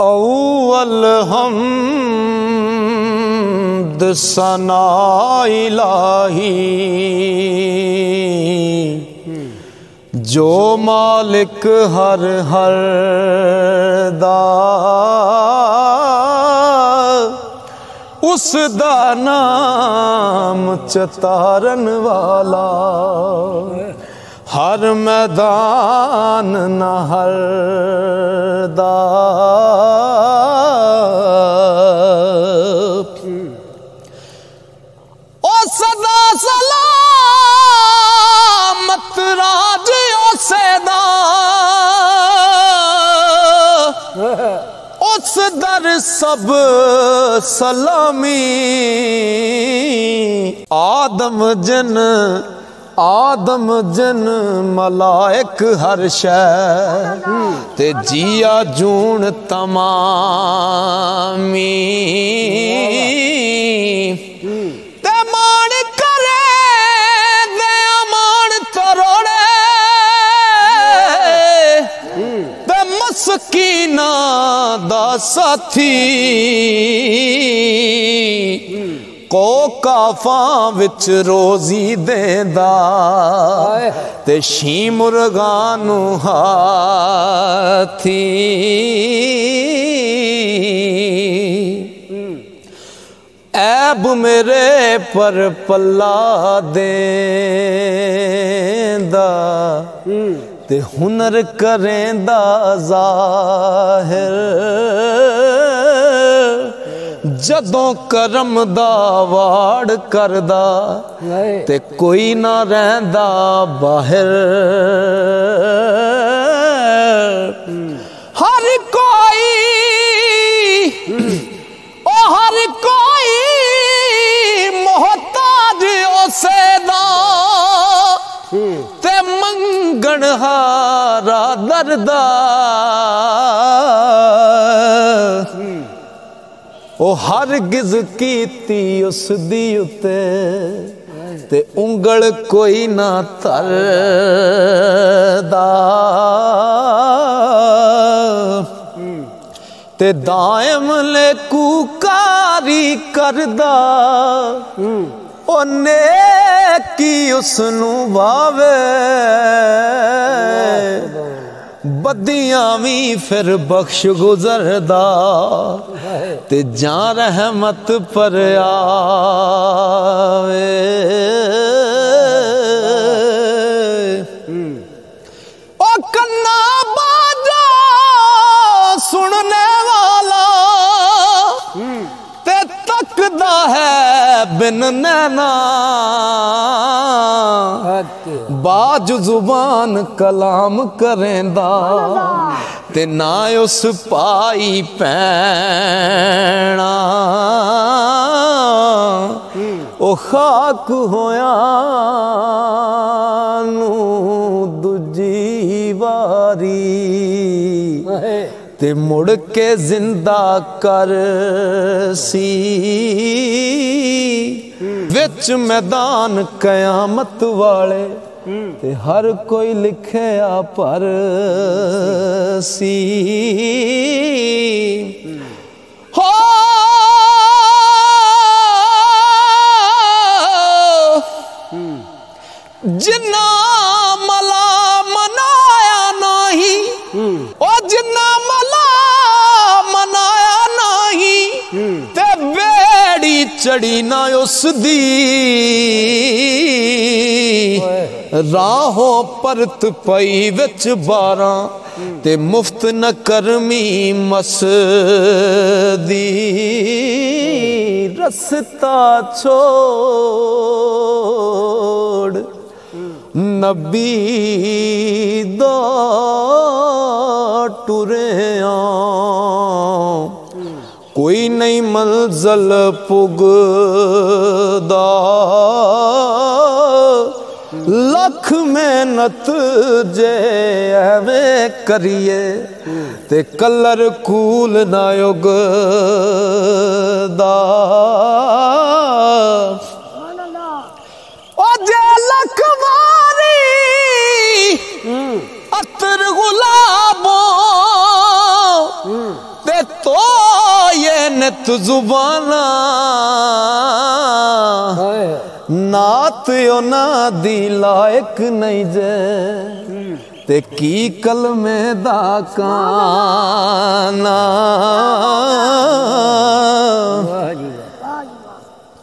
अव्वल हम्द सना इलाही जो मालिक हर हर दा उस दा नाम चतारन वाला हर मैदान न हर दा ओ सदा सलामत राज ओ सदा उस दर सब सलामी आदम जन मलाइक हर शै ते जिया जून तमामी ते मान करे दे मान तरोड़े ते मस्कीना दा साथी को काफा विच रोजी देंदा ते शी मुर्गानू हाथी ऐब मेरे पर पल्ला देंदा ते हुनर करेंदा जाहिर जदों करम दा वाड़ करदा ते कोई ना रहंदा बाहर हर कोई मोहताज उसे दा ते मंगण हारा दरदा ओ हरगिज़ कीती उस दी उते ते उंगल कोई ना तरदा ते दायम ले कुकारी करदा ओ नेकी उसनू भावे बदियां भी फिर बख्श गुजरदा ते जा रहमत पर आवे ओ कन्ना बाजा सुनने वाला ते तकदा है बिन नैना बाज जुबान कलाम करेंदा ते ना उस पाई पैना ओ खाक होया नू दूजी वारी ते मुड़ के जिंदा कर सी विच मैदान कयामत वाले ते हर कोई लिखे आ पर सी हो जिन्ना मला मनाया नहीं ओ जिन्ना मला मनाया नहीं ते बेड़ी चढ़ी ना उस दी राहों परत पई विच 12 ते मुफ्त न करमी मसदी रस्ता छोड़ नबी दा टुरे कोई नहीं मंज़िल पुगदा लख मेहनत जे एवें करिए ते कलर कूल ना उगदा ओ जे लख वारी अतर गुलाबों ते तो ये नित जुबाना नात ना दी लायक नहीं जे ते की कलमे दा काना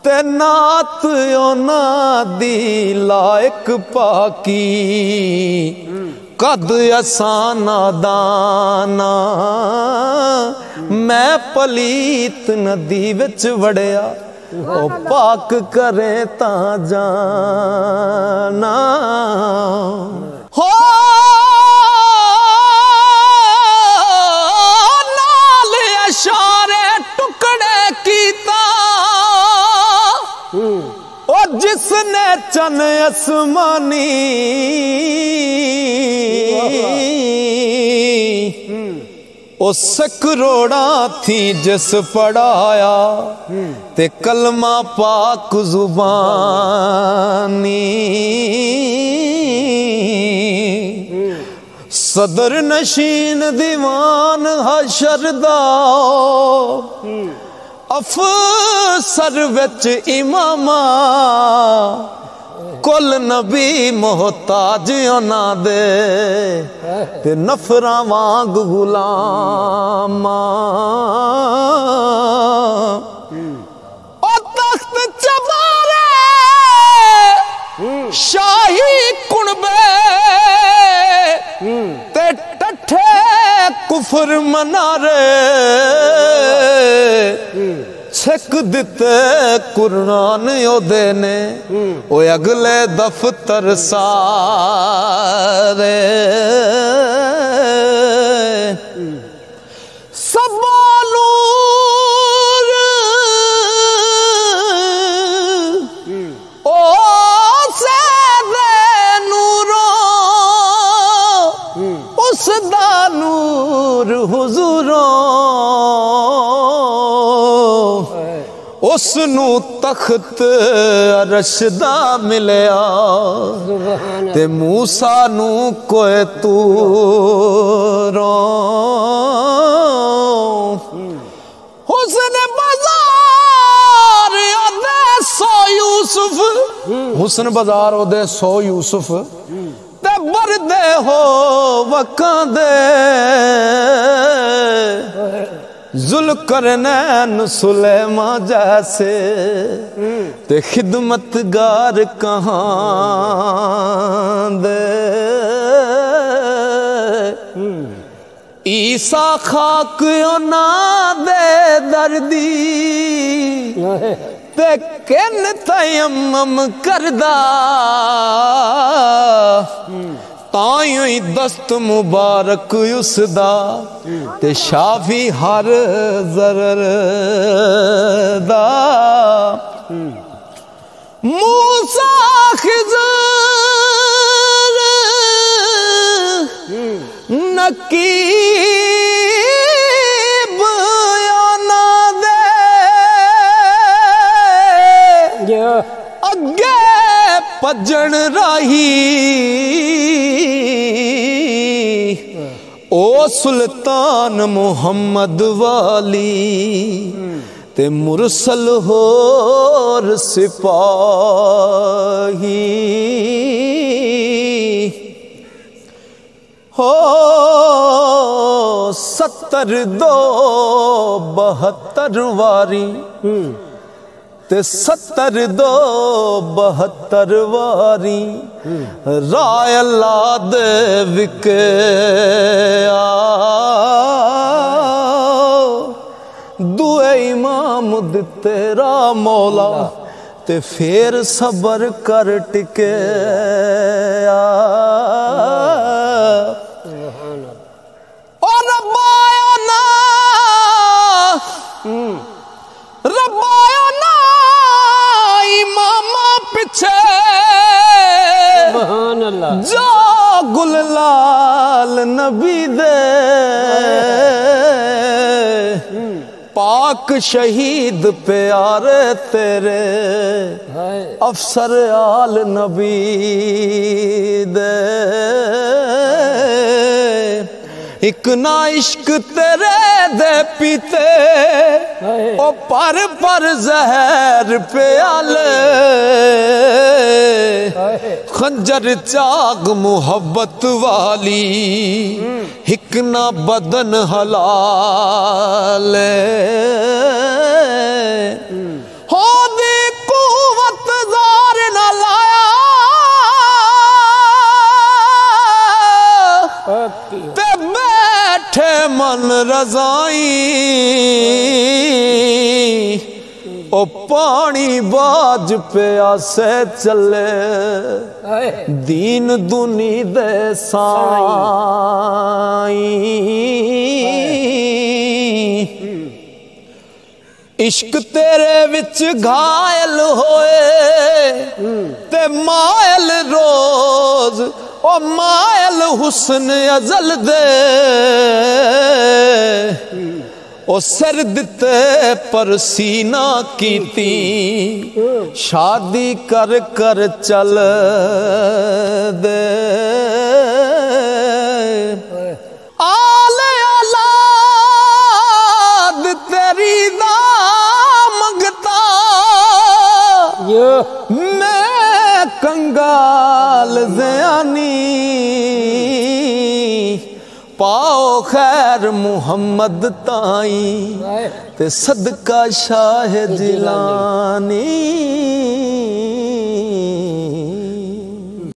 ते नात ना दी लायक पाकी कद असाना दाना मैं पलीत नदी विच वड़िया ओ पाक करे ता जाना हो नाल इशारे टुकड़े कीता ओ जिसने चन आसमानी उस करोड़ा थी जिस पढ़ाया ते कलमा पाक जुबानी सदर नशीन दीवान हशरदा अफसर विच इमामा कुल नबी मोहताज ना दे ते नफरा वांग गुलामा ओ तख्त चबारे शाही कुणबे ते टठे कुफर मनारे छक दिते कुरान ओदे ने ओ अगले दफ्तर सारे सबूर ओ से नूरो उस दा नूर हुजूरों उसनू तख्त अरशदा मिलया ते मूसा नू कोई तूरों हुस्न बाजार ओदे सो यूसुफ हुस्न बाजार ओदे सो यूसुफ ते बरदे हो वकांदे जुल्करनैन सुलेमा जैसे ते खिदमतगार कहाँ दे ईसा खाक ना दे दर्दी ते किन तयम्मम करदा ताई दस्त मुबारक उसदा ते शाफी हर जरर दा मूसा खिज़र नकीब ना दे अगे भजन राही ओ सुल्तान मुहम्मद वाली ते मुरसल होर सिपाही हो 72 वारी ते 72 वारी राय अल्लाह दे विके दुए इमाम दिते रा मौला ते फिर सबर कर टिके और रब्बाया ना इमामा पिछे जो गुललाल नबी दे पाक शहीद प्यारे तेरे अफसर आल नबी दे एक ना इश्क तेरे दे पीते ओ पर जहर प्याले खंजर चाक मुहब्बत वाली एक ना बदन हलाल हो दी कुवत जार न लाया ते बैठे मन रजाई ओ पानी बाज प्यासे चले दीन दुनी दे साई इश्क तेरे विच घायल होए ते मायल रोज ओ मायल हुस्न अजल दे ओ सर दिते पर सीना कीती शादी कर कर चल दे आले औलाद तेरी दा मंगता मैं कंगाल ज़यानी पाओ खैर मुहम्मद ताई ते सदका शाह जिलानी।